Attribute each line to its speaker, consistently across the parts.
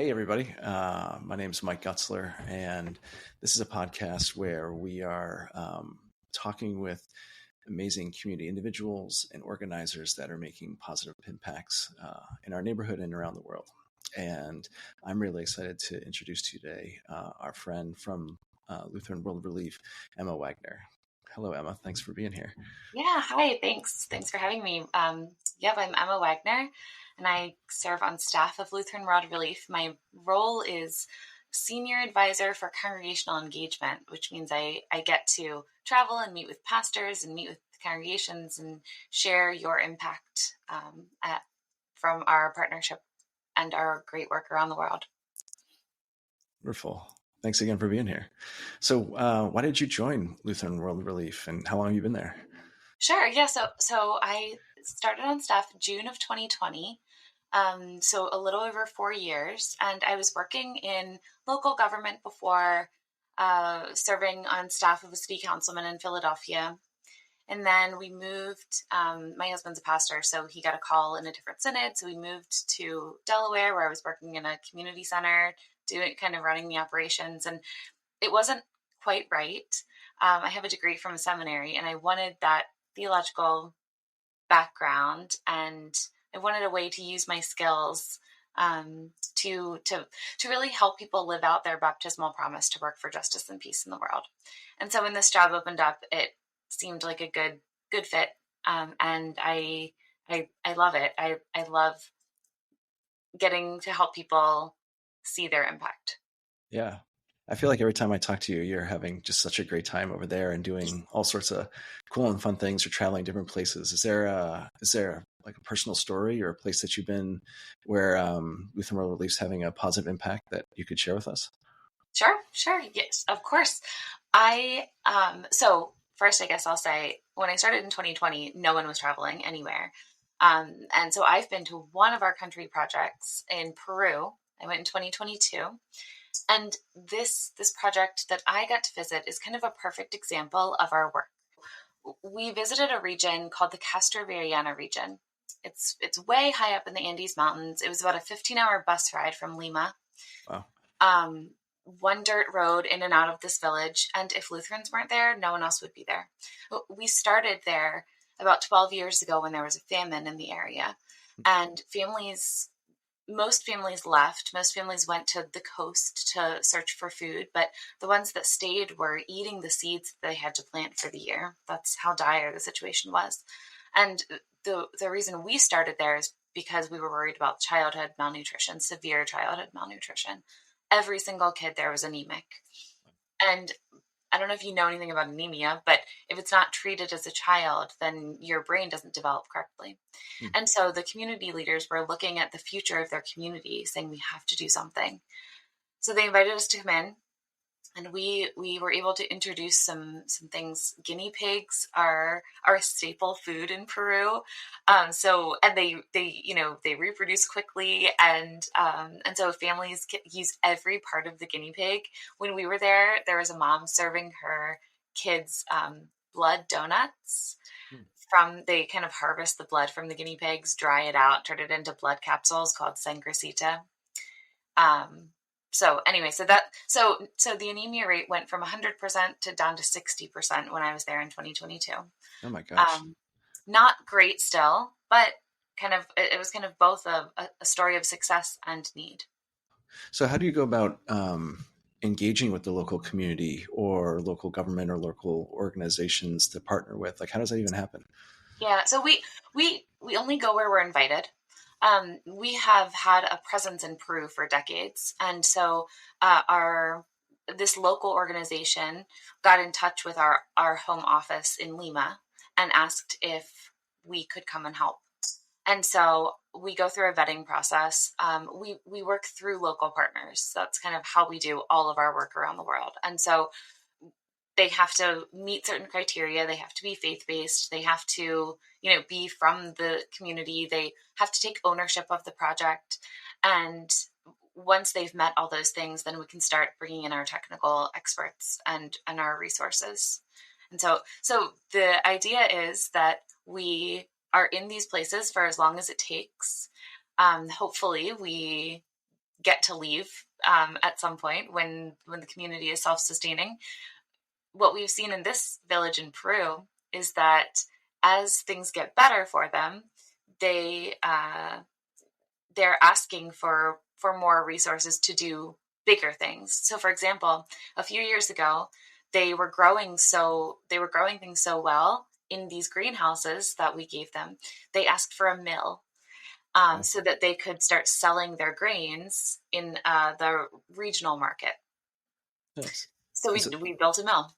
Speaker 1: Hey, everybody. My name is Mike Gutzler, and this is a podcast where we are talking with amazing community individuals and organizers that are making positive impacts in our neighborhood and around the world. And I'm really excited to introduce to you today our friend from Lutheran World Relief, Emma Wagner. Hello, Emma. Thanks for being here.
Speaker 2: Yeah, hi, thanks. Thanks for having me. I'm Emma Wagner, and I serve on staff of Lutheran World Relief. My role is Senior Advisor for Congregational Engagement, which means I get to travel and meet with pastors and meet with congregations and share your impact from our partnership and our great work around the world.
Speaker 1: Wonderful. Thanks again for being here. So why did you join Lutheran World Relief, and how long have you been there?
Speaker 2: Sure. Yeah. So I started on staff June of 2020. So a little over 4 years, and I was working in local government before serving on staff of a city councilman in Philadelphia. And then we moved. My husband's a pastor, so he got a call in a different synod. So we moved to Delaware, where I was working in a community center, running the operations, and it wasn't quite right. I have a degree from a seminary, and I wanted that theological background, and I wanted a way to use my skills to really help people live out their baptismal promise to work for justice and peace in the world. And so when this job opened up, it seemed like a good fit, and I love it. I love getting to help people see their impact.
Speaker 1: Yeah. I feel like every time I talk to you, you're having just such a great time over there and doing all sorts of cool and fun things or traveling different places. Is there a personal story or a place that you've been where Lutheran World Relief's having a positive impact that you could share with us?
Speaker 2: Sure. Yes, of course. So first, I guess I'll say when I started in 2020, no one was traveling anywhere. And so I've been to one of our country projects in Peru. I went in 2022. And this project that I got to visit is kind of a perfect example of our work. We visited a region called the Castroviriana region. It's way high up in the Andes Mountains. It was about a 15-hour bus ride from Lima.
Speaker 1: Wow.
Speaker 2: One dirt road in and out of this village. And if Lutherans weren't there, no one else would be there. We started there about 12 years ago when there was a famine in the area. And most families left. Most families went to the coast to search for food, but the ones that stayed were eating the seeds that they had to plant for the year. That's how dire the situation was. And the reason we started there is because we were worried about childhood malnutrition, severe childhood malnutrition. Every single kid there was anemic. And I don't know if you know anything about anemia, but if it's not treated as a child, then your brain doesn't develop correctly. And so the community leaders were looking at the future of their community, saying we have to do something. So they invited us to come in, and we were able to introduce some things. Guinea pigs are a staple food in Peru. And they reproduce quickly, and so families use every part of the guinea pig. When we were there was a mom serving her kids blood donuts. They kind of harvest the blood from the guinea pigs, dry it out, turn it into blood capsules called sangrecita. So the anemia rate went from 100% to down to 60% when I was there in 2022.
Speaker 1: Oh my gosh.
Speaker 2: Not great still, but it was kind of both a story of success and need.
Speaker 1: So how do you go about engaging with the local community or local government or local organizations to partner with? Like, how does that even happen?
Speaker 2: Yeah, so we only go where we're invited. We have had a presence in Peru for decades, and so this local organization got in touch with our home office in Lima and asked if we could come and help. And so we go through a vetting process. We work through local partners. That's kind of how we do all of our work around the world. And so they have to meet certain criteria. They have to be faith-based. They have to, be from the community. They have to take ownership of the project. And once they've met all those things, then we can start bringing in our technical experts and our resources. And so the idea is that we are in these places for as long as it takes. Hopefully we get to leave at some point when the community is self-sustaining. What we've seen in this village in Peru is that as things get better for them, they're asking for more resources to do bigger things. So, for example, a few years ago, they were growing things so well in these greenhouses that we gave them. They asked for a mill so that they could start selling their grains in the regional market.
Speaker 1: Nice.
Speaker 2: So we built a mill.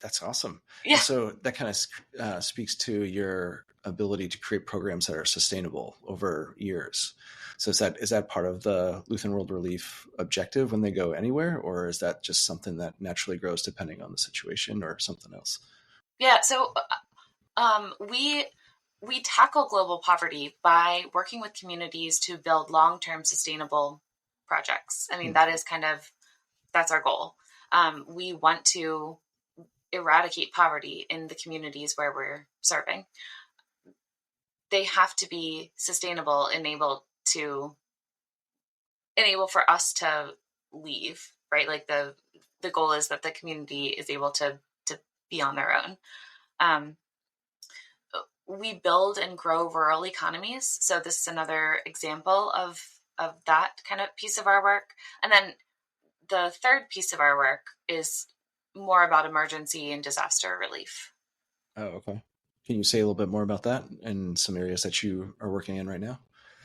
Speaker 1: That's awesome.
Speaker 2: Yeah.
Speaker 1: And so that kind of speaks to your ability to create programs that are sustainable over years. So is that part of the Lutheran World Relief objective when they go anywhere, or is that just something that naturally grows depending on the situation or something else?
Speaker 2: Yeah. So we tackle global poverty by working with communities to build long-term sustainable projects. I mean, that's our goal. We want to eradicate poverty in the communities where we're serving. They have to be sustainable, enable for us to leave, right? Like the goal is that the community is able to be on their own. We build and grow rural economies. So this is another example of that kind of piece of our work. And then the third piece of our work is more about emergency and disaster relief.
Speaker 1: Oh, okay. Can you say a little bit more about that and some areas that you are working in right now?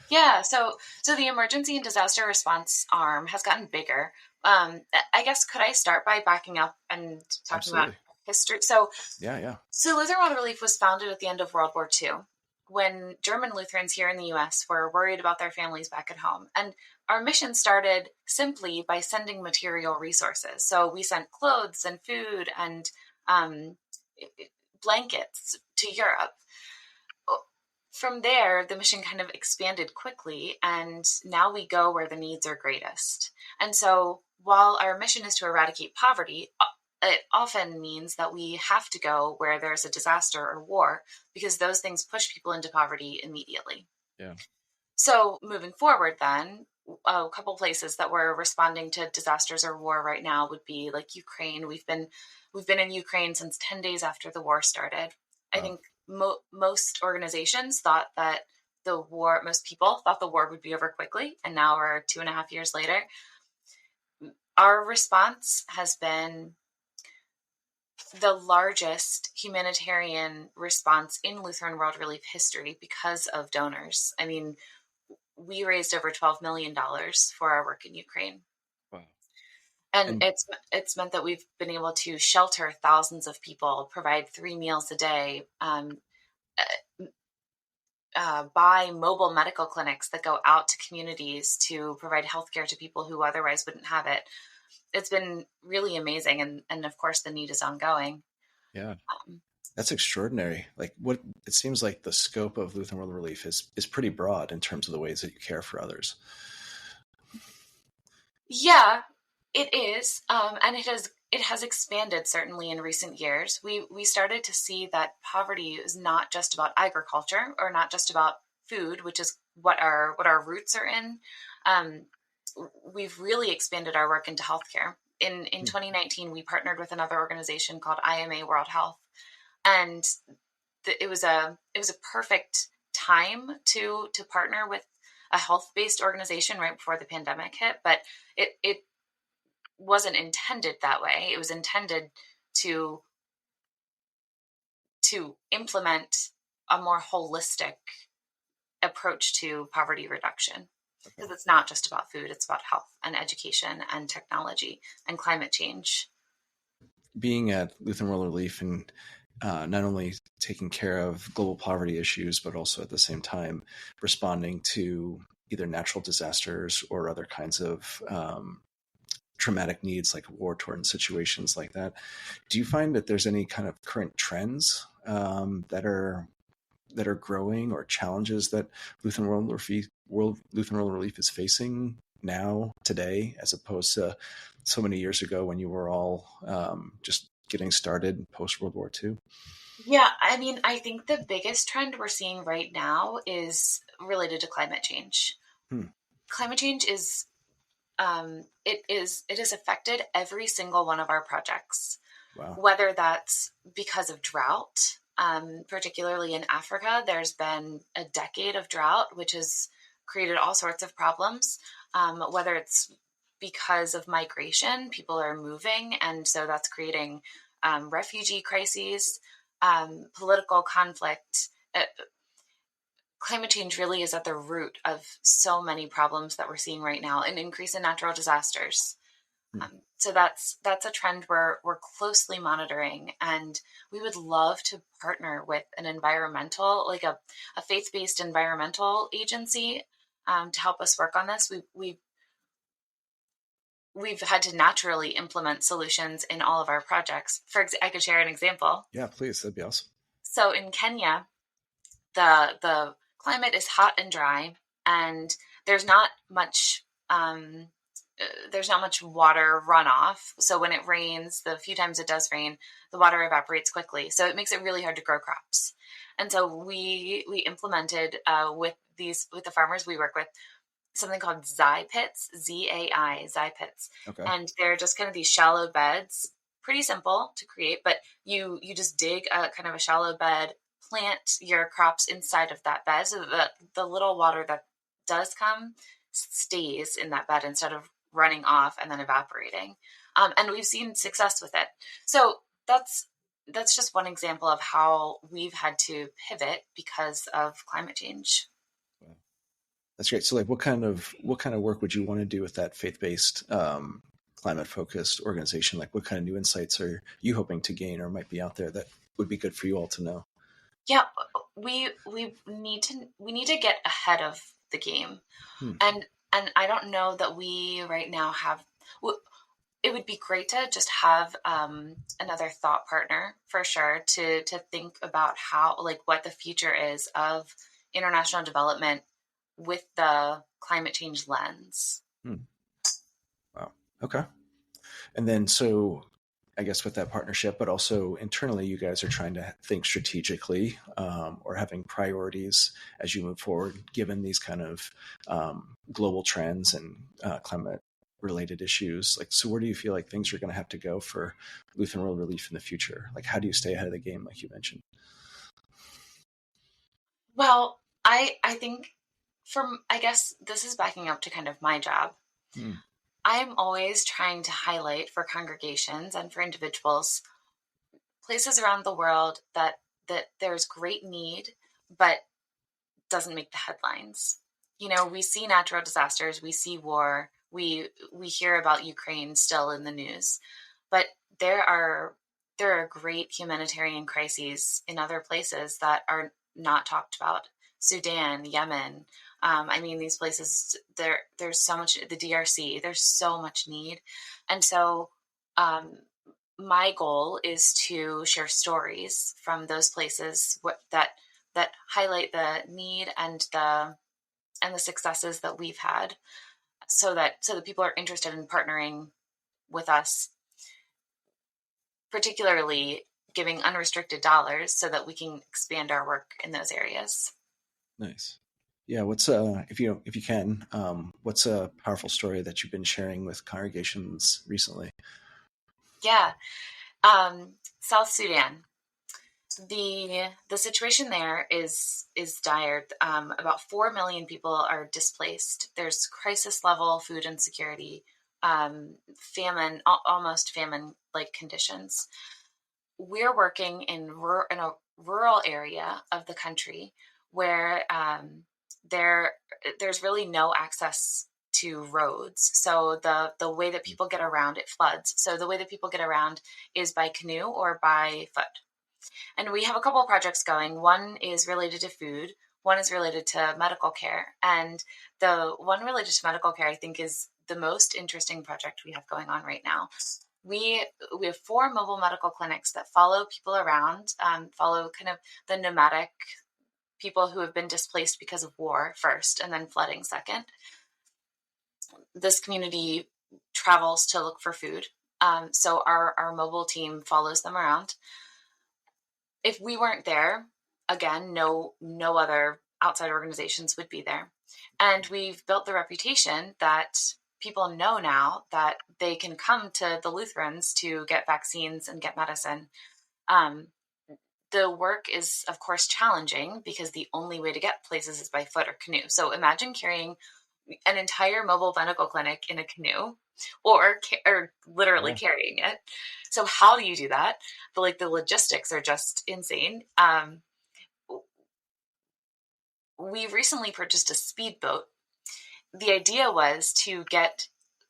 Speaker 2: Yeah, so the emergency and disaster response arm has gotten bigger. I guess could I start by backing up and talking
Speaker 1: Absolutely.
Speaker 2: about history? So
Speaker 1: Yeah.
Speaker 2: So Lutheran World Relief was founded at the end of World War II when German Lutherans here in the US were worried about their families back at home. And our mission started simply by sending material resources. So we sent clothes and food and blankets to Europe. From there, the mission kind of expanded quickly, and now we go where the needs are greatest. And so while our mission is to eradicate poverty, it often means that we have to go where there's a disaster or war because those things push people into poverty immediately.
Speaker 1: Yeah.
Speaker 2: So moving forward then, a couple places that we're responding to disasters or war right now would be like Ukraine. We've been in Ukraine since 10 days after the war started. I think most organizations thought that most people thought the war would be over quickly, and now we're 2.5 years later. Our response has been the largest humanitarian response in Lutheran World Relief history because of donors. I mean, we raised over $12 million for our work in Ukraine.
Speaker 1: Wow.
Speaker 2: And it's meant that we've been able to shelter thousands of people, provide 3 meals a day, buy mobile medical clinics that go out to communities to provide healthcare to people who otherwise wouldn't have it. It's been really amazing. And of course, the need is ongoing.
Speaker 1: Yeah. That's extraordinary. Like it seems like the scope of Lutheran World Relief is pretty broad in terms of the ways that you care for others.
Speaker 2: Yeah, it is. And it has expanded certainly in recent years. We started to see that poverty is not just about agriculture or not just about food, which is what our roots are in. We've really expanded our work into healthcare. In 2019, we partnered with another organization called IMA World Health, and it was a perfect time to partner with a health-based organization right before the pandemic hit. But it wasn't intended that way. It was intended to implement a more holistic approach to poverty reduction. Because it's not just about food, it's about health and education and technology and climate change.
Speaker 1: Being at Lutheran World Relief and not only taking care of global poverty issues, but also at the same time responding to either natural disasters or other kinds of traumatic needs like war-torn situations like that. Do you find that there's any kind of current trends that are growing or challenges that Lutheran World Relief is facing now today, as opposed to so many years ago when you were all just getting started post World War II?
Speaker 2: Yeah, I mean, I think the biggest trend we're seeing right now is related to climate change. Climate change is it has affected every single one of our projects,
Speaker 1: Wow.
Speaker 2: whether that's because of drought. Particularly in Africa, there's been a decade of drought, which has created all sorts of problems. Whether it's because of migration, people are moving, and so that's creating refugee crises, political conflict. Climate change really is at the root of so many problems that we're seeing right now, an increase in natural disasters.
Speaker 1: Hmm.
Speaker 2: So that's a trend we're closely monitoring, and we would love to partner with an environmental, like a faith-based environmental agency, to help us work on this. We've had to naturally implement solutions in all of our projects. I could share an example.
Speaker 1: Yeah, please. That'd be awesome.
Speaker 2: So in Kenya, the climate is hot and dry, and there's not much water runoff. So when it rains, the few times it does rain, the water evaporates quickly. So it makes it really hard to grow crops. And so we implemented with the farmers we work with something called Zai pits, Zai pits,
Speaker 1: Okay.
Speaker 2: and they're just kind of these shallow beds, pretty simple to create, but you just dig a kind of a shallow bed, plant your crops inside of that bed, so that the little water that does come stays in that bed instead of running off and then evaporating. And we've seen success with it. So that's just one example of how we've had to pivot because of climate change.
Speaker 1: That's great. So, like, what kind of work would you want to do with that faith-based, climate-focused organization? Like, what kind of new insights are you hoping to gain, or might be out there that would be good for you all to know?
Speaker 2: Yeah, we need to get ahead of the game,
Speaker 1: Hmm.
Speaker 2: and I don't know that we right now have. It would be great to just have another thought partner for sure to think about how, like, what the future is of international development with the climate change lens.
Speaker 1: Hmm. Wow. Okay. And then, so I guess with that partnership, but also internally, you guys are trying to think strategically, or having priorities as you move forward, given these kind of global trends and climate related issues. Like, so where do you feel like things are going to have to go for Lutheran World Relief in the future? Like, how do you stay ahead of the game, like you mentioned?
Speaker 2: Well, I think I guess this is backing up to kind of my job.
Speaker 1: Hmm.
Speaker 2: I'm always trying to highlight for congregations and for individuals places around the world that there's great need, but doesn't make the headlines. You know, we see natural disasters, we see war, we hear about Ukraine still in the news, but there are great humanitarian crises in other places that are not talked about. Sudan, Yemen. I mean, these places, there's so much, the DRC, there's so much need. And so my goal is to share stories from those places that highlight the need and the successes that we've had, so that people are interested in partnering with us, particularly giving unrestricted dollars so that we can expand our work in those areas.
Speaker 1: Nice. Yeah. What's if you can, what's a powerful story that you've been sharing with congregations recently?
Speaker 2: Yeah. South Sudan. The situation there is dire. About 4 million people are displaced. There's crisis level food insecurity, famine, almost famine like conditions. We're working in a rural area of the country where there's really no access to roads. So the way that people get around, it floods. So the way that people get around is by canoe or by foot. And we have a couple of projects going. One is related to food. One is related to medical care. And the one related to medical care, I think, is the most interesting project we have going on right now. We have 4 mobile medical clinics that follow people around, follow kind of the nomadic people who have been displaced because of war first, and then flooding second. This community travels to look for food. So our mobile team follows them around. If we weren't there, again, no other outside organizations would be there. And we've built the reputation that people know now that they can come to the Lutherans to get vaccines and get medicine. Um, the work is, of course, challenging because the only way to get places is by foot or canoe. So imagine carrying an entire mobile medical clinic in a canoe, or literally
Speaker 1: Yeah.
Speaker 2: carrying it. So how do you do that? The logistics are just insane. We recently purchased a speedboat. The idea was to get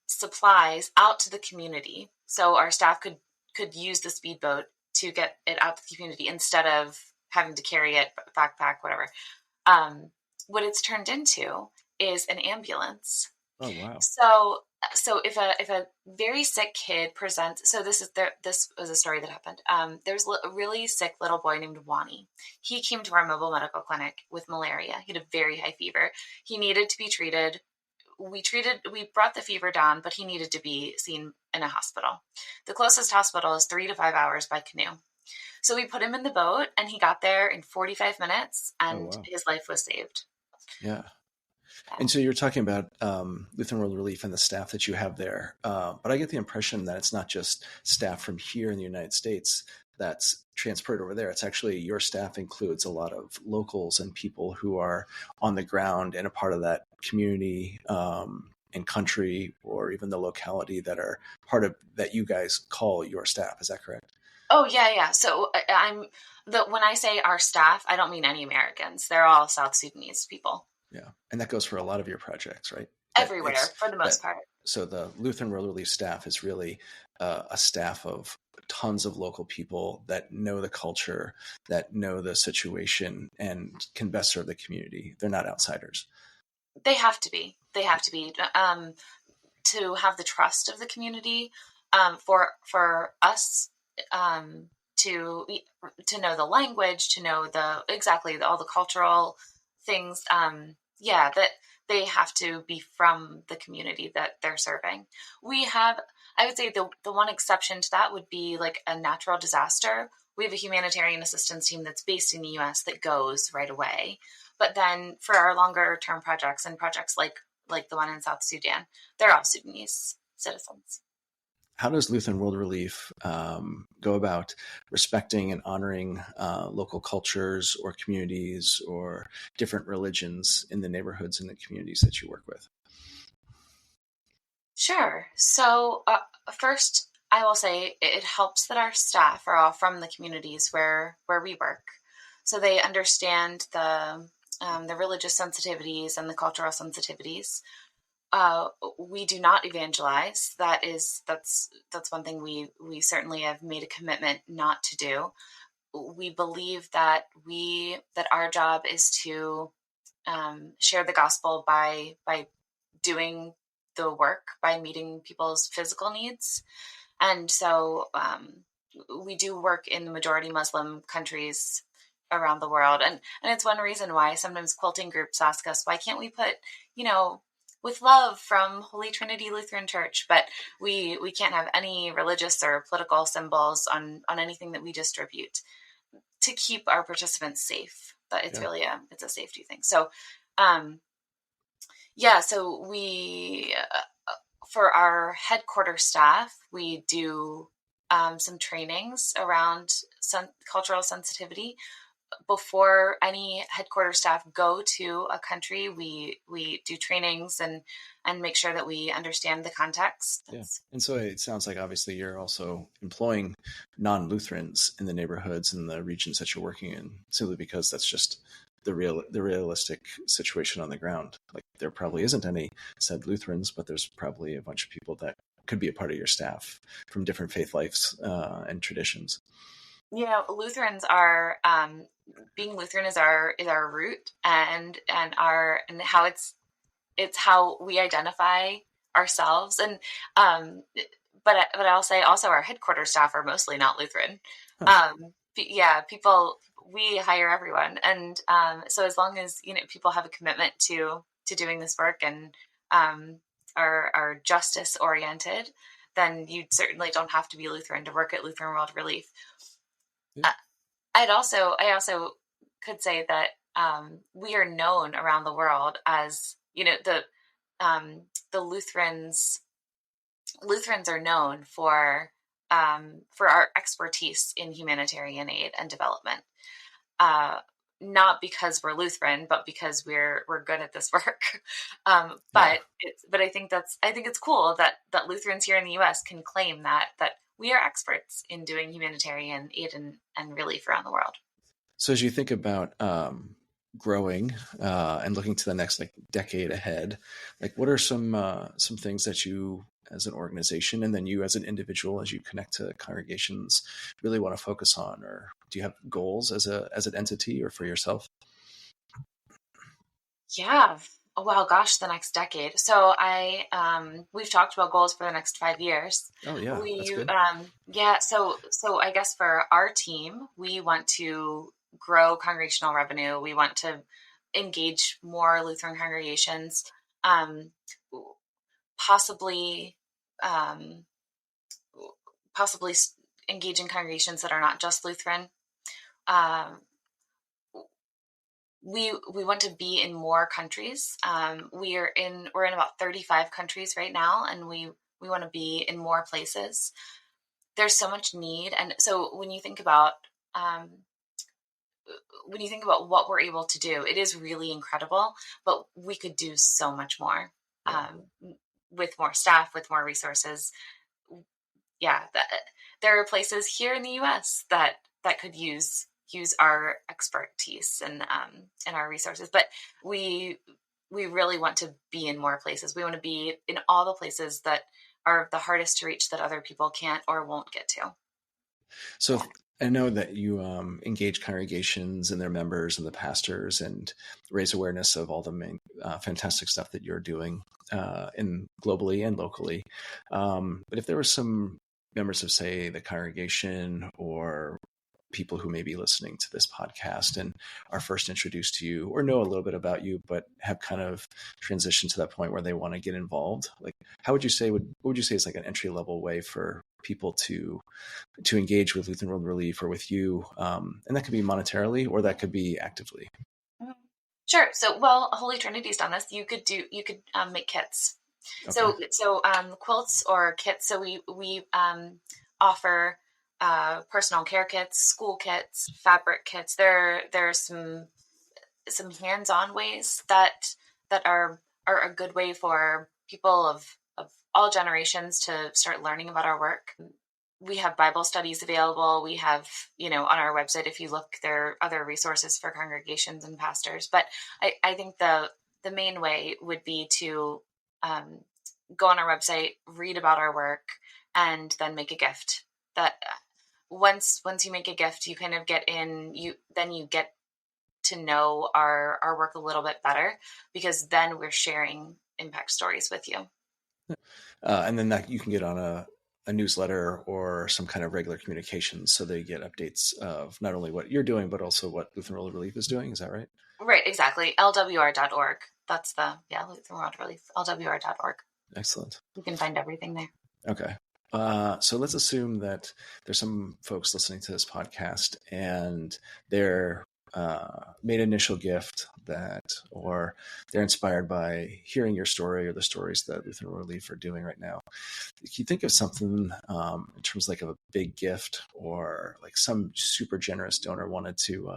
Speaker 2: supplies out to the community, so our staff could use the speedboat to get it out to the community instead of having to carry it, backpack, whatever. Um, what it's turned into is an ambulance.
Speaker 1: Oh, wow.
Speaker 2: So if a very sick kid presents, so this was a story that happened. There's a really sick little boy named Wani. He came to our mobile medical clinic with malaria. He had a very high fever. He needed to be treated. We brought the fever down, but he needed to be seen in a hospital. The closest hospital is 3 to 5 hours by canoe. So we put him in the boat, and he got there in 45 minutes,
Speaker 1: Oh,
Speaker 2: and
Speaker 1: wow.
Speaker 2: his life was saved.
Speaker 1: Yeah.
Speaker 2: Yeah.
Speaker 1: And so you're talking about Lutheran World Relief and the staff that you have there. But I get the impression that it's not just staff from here in the United States that's transferred over there. It's actually your staff includes a lot of locals and people who are on the ground and a part of that community and country, or even the locality that are part of that you guys call your staff. Is that correct?
Speaker 2: Oh, yeah. So when I say our staff, I don't mean any Americans. They're all South Sudanese people
Speaker 1: Yeah. And that goes for a lot of your projects, right? That
Speaker 2: everywhere
Speaker 1: it's
Speaker 2: for the
Speaker 1: that
Speaker 2: most part.
Speaker 1: so the Lutheran World Relief staff is really a staff of tons of local people that know the culture, that know the situation, and can best serve the community. They're not outsiders.
Speaker 2: They have to be. They have to be to have the trust of the community. For us to know the language, to know all the cultural things. Yeah, that they have to be from the community that they're serving. We have, I would say, the one exception to that would be like a natural disaster. We have a humanitarian assistance team that's based in the U.S. that goes right away. But then for our longer term projects and projects like the one in South Sudan, they're all Sudanese citizens.
Speaker 1: How does Lutheran World Relief go about respecting and honoring local cultures or communities or different religions in the neighborhoods and the communities that you work with?
Speaker 2: Sure. So first, I will say it helps that our staff are all from the communities where we work, so they understand the religious sensitivities and the cultural sensitivities. We do not evangelize. That's one thing we certainly have made a commitment not to do. We believe that our job is to share the gospel by doing the work, by meeting people's physical needs. And so we do work in the majority Muslim countries around the world. And it's one reason why sometimes quilting groups ask us, why can't we put, with love from Holy Trinity Lutheran Church, but we can't have any religious or political symbols on anything that we distribute to keep our participants safe. But it's
Speaker 1: Yeah.
Speaker 2: really it's a safety thing. So, so we for our headquarters staff, we do some trainings around cultural sensitivity. Before any headquarters staff go to a country, we do trainings and make sure that we understand the context.
Speaker 1: Yeah. And so it sounds like obviously you're also employing non-Lutherans in the neighborhoods and the regions that you're working in, simply because that's just the realistic situation on the ground. Like there probably isn't any said Lutherans, but there's probably a bunch of people that could be a part of your staff from different faith lives and traditions.
Speaker 2: Lutherans are being Lutheran is our root and how it's how we identify ourselves. And but I'll say also our headquarters staff are mostly not Lutheran.
Speaker 1: Huh.
Speaker 2: People, we hire everyone, and so as long as people have a commitment to doing this work and are justice oriented, then you certainly don't have to be Lutheran to work at Lutheran World Relief.
Speaker 1: Yeah.
Speaker 2: I also could say that we are known around the world as the the Lutherans are known for our expertise in humanitarian aid and development. Not because we're Lutheran, but because we're good at this work. But I think it's cool that Lutherans here in the U.S. can claim that we are experts in doing humanitarian aid and relief around the world.
Speaker 1: So as you think about growing and looking to the next decade ahead, what are some things that you as an organization and then you as an individual, as you connect to congregations, really want to focus on? Or do you have goals as an entity or for yourself?
Speaker 2: Yeah. Oh, wow, gosh, the next decade. So we've talked about goals for the next 5 years.
Speaker 1: Oh yeah, that's good.
Speaker 2: Yeah. So I guess for our team, we want to grow congregational revenue. We want to engage more Lutheran congregations, possibly engaging congregations that are not just Lutheran. We want to be in more countries. We're in about 35 countries right now, and we want to be in more places. There's so much need, and so when you think about what we're able to do, it is really incredible. But we could do so much more with more staff, with more resources. Yeah, there are places here in the U.S. that could use our expertise and our resources, but we really want to be in more places. We want to be in all the places that are the hardest to reach that other people can't or won't get to.
Speaker 1: So I know that you engage congregations and their members and the pastors and raise awareness of all the main fantastic stuff that you're doing in globally and locally. But if there were some members of, say, the congregation or people who may be listening to this podcast and are first introduced to you or know a little bit about you, but have kind of transitioned to that point where they want to get involved, what would you say is an entry level way for people to engage with Lutheran World Relief or with you? And that could be monetarily or that could be actively.
Speaker 2: Sure. So, Holy Trinity's done this. You could make kits. Okay. So quilts or kits. So we offer personal care kits, school kits, fabric kits. There's some hands-on ways that are a good way for people of all generations to start learning about our work. We have Bible studies available. We have, on our website, if you look, there are other resources for congregations and pastors. But I think the main way would be to go on our website, read about our work, and then make a gift. That once you make a gift, you kind of get to know our work a little bit better, because then we're sharing impact stories with you.
Speaker 1: And then that you can get on a newsletter or some kind of regular communications, so they get updates of not only what you're doing, but also what Lutheran World Relief is doing. Is that right? Right,
Speaker 2: exactly. LWR.org. That's Lutheran World Relief, LWR.org.
Speaker 1: Excellent.
Speaker 2: You can find everything there.
Speaker 1: Okay. So let's assume that there's some folks listening to this podcast and they're made an initial gift or they're inspired by hearing your story or the stories that Lutheran World Relief are doing right now. If you think of something in terms of a big gift, or some super generous donor wanted to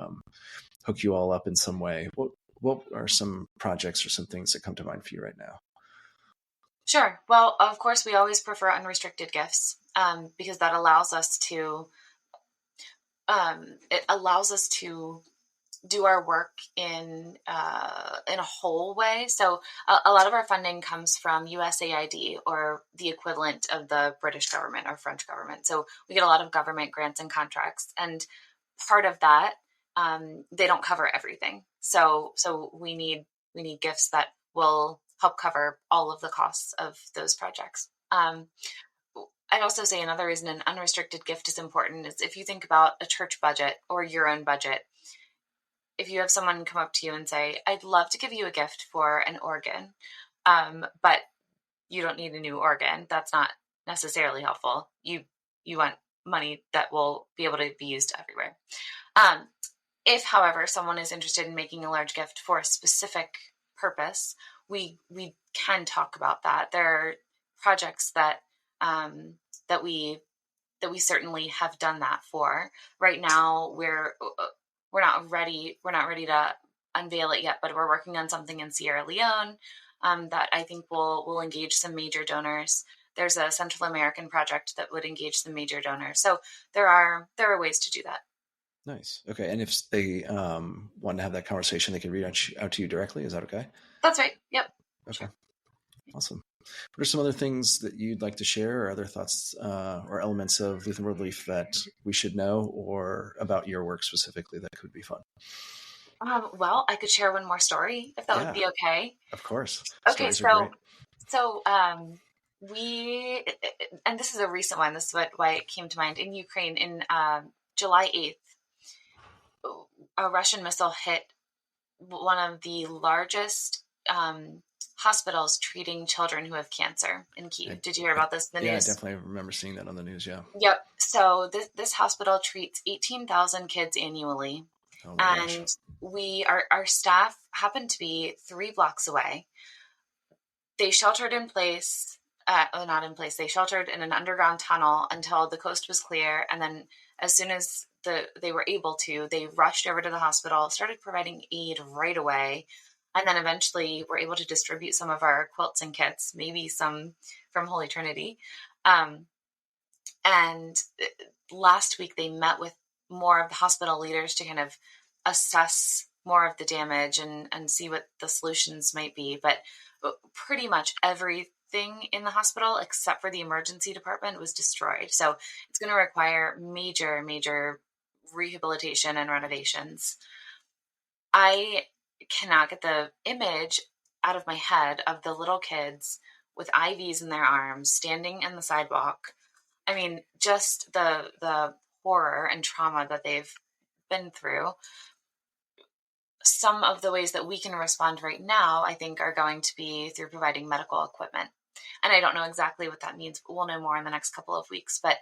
Speaker 1: hook you all up in some way, what are some projects or some things that come to mind for you right now?
Speaker 2: Sure. Well, of course, we always prefer unrestricted gifts because that allows us to do our work in a whole way. So a lot of our funding comes from USAID, or the equivalent of the British government or French government. So we get a lot of government grants and contracts, and part of that, they don't cover everything. So we need gifts that will help cover all of the costs of those projects. I'd also say another reason an unrestricted gift is important is if you think about a church budget or your own budget. If you have someone come up to you and say, I'd love to give you a gift for an organ, but you don't need a new organ, that's not necessarily helpful. You want money that will be able to be used everywhere. If, however, someone is interested in making a large gift for a specific purpose, we can talk about that. There are projects that that we certainly have done that for. Right now, we're not ready to unveil it yet, but we're working on something in Sierra Leone that I think will engage some major donors. There's a Central American project that would engage some major donors. So there are ways to do that.
Speaker 1: Nice. Okay. And if they want to have that conversation, they can reach out to you directly. Is that okay?
Speaker 2: That's right. Yep.
Speaker 1: Okay.
Speaker 2: Sure.
Speaker 1: Awesome. What are some other things that you'd like to share, or other thoughts or elements of Lutheran World Relief that we should know, or about your work specifically that could be fun?
Speaker 2: Well, I could share one more story if that would be okay.
Speaker 1: Of course.
Speaker 2: Okay,
Speaker 1: Stories are great.
Speaker 2: so we, and this is a recent one. This is why it came to mind. In Ukraine, in July 8th, a Russian missile hit one of the largest hospitals treating children who have cancer in Kyiv. Did you hear about this in the news?
Speaker 1: Yeah, I definitely remember seeing that on the news, yeah.
Speaker 2: Yep. So this hospital treats 18,000 kids annually.
Speaker 1: Oh my
Speaker 2: and
Speaker 1: gosh.
Speaker 2: Our staff happened to be 3 blocks away. They sheltered in place, not in place, they sheltered in an underground tunnel until the coast was clear. And then as soon as they were able to, they rushed over to the hospital, started providing aid right away. And then eventually were able to distribute some of our quilts and kits, maybe some from Holy Trinity. And last week they met with more of the hospital leaders to kind of assess more of the damage and see what the solutions might be. But pretty much everything in the hospital, except for the emergency department, was destroyed. So it's going to require major, major rehabilitation and renovations. I cannot get the image out of my head of the little kids with IVs in their arms standing in the sidewalk. I mean, just the horror and trauma that they've been through. Some of the ways that we can respond right now, I think, are going to be through providing medical equipment. And I don't know exactly what that means, but we'll know more in the next couple of weeks. But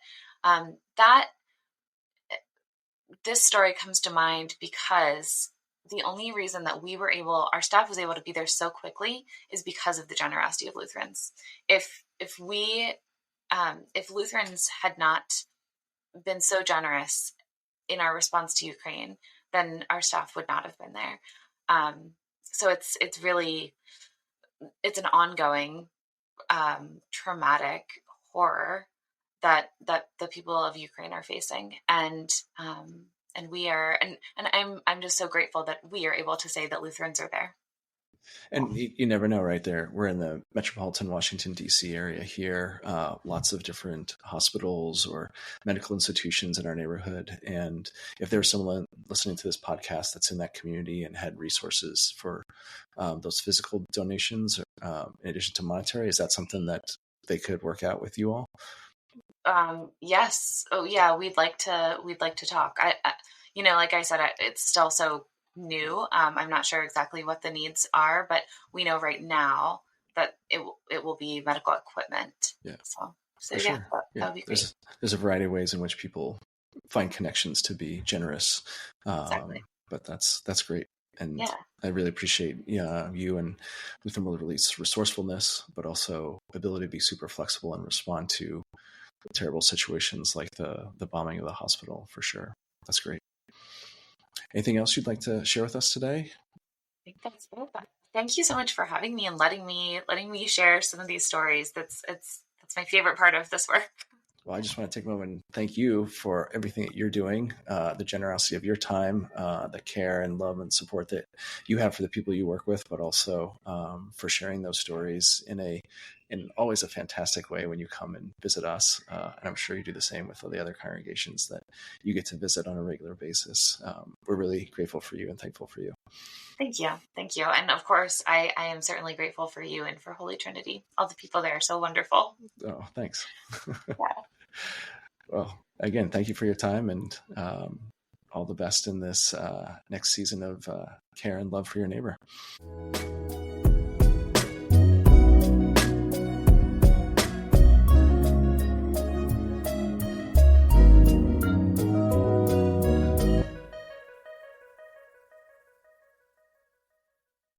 Speaker 2: this story comes to mind because the only reason that our staff was able to be there so quickly is because of the generosity of Lutherans. If Lutherans had not been so generous in our response to Ukraine, then our staff would not have been there. So it's an ongoing traumatic horror that the people of Ukraine are facing, and we are, and I'm just so grateful that we are able to say that Lutherans are there.
Speaker 1: And you never know, right there. We're in the metropolitan Washington, D.C. area here, lots of different hospitals or medical institutions in our neighborhood. And if there's someone listening to this podcast that's in that community and had resources for those physical donations, in addition to monetary, is that something that they could work out with you all?
Speaker 2: Yes. Oh yeah. We'd like to talk. I like I said, it's still so new. I'm not sure exactly what the needs are, but we know right now that it will be medical equipment.
Speaker 1: Yeah.
Speaker 2: So
Speaker 1: for sure.
Speaker 2: That would be great.
Speaker 1: There's a variety of ways in which people find connections to be generous.
Speaker 2: Exactly.
Speaker 1: But that's great. And
Speaker 2: yeah.
Speaker 1: I really appreciate you and Lutheran World Relief's resourcefulness, but also ability to be super flexible and respond to terrible situations like the bombing of the hospital, for sure. That's great. Anything else you'd like to share with us today?
Speaker 2: I think that's it. Thank you so much for having me and letting me share some of these stories. That's my favorite part of this work.
Speaker 1: Well, I just want to take a moment and thank you for everything that you're doing, the generosity of your time, the care and love and support that you have for the people you work with, but also for sharing those stories in always a fantastic way when you come and visit us. And I'm sure you do the same with all the other congregations that you get to visit on a regular basis. We're really grateful for you and thankful for you.
Speaker 2: Thank you. Thank you. And of course, I am certainly grateful for you and for Holy Trinity. All the people there are so wonderful.
Speaker 1: Oh, thanks.
Speaker 2: Yeah.
Speaker 1: Well, again, thank you for your time, and all the best in this next season of care and love for your neighbor.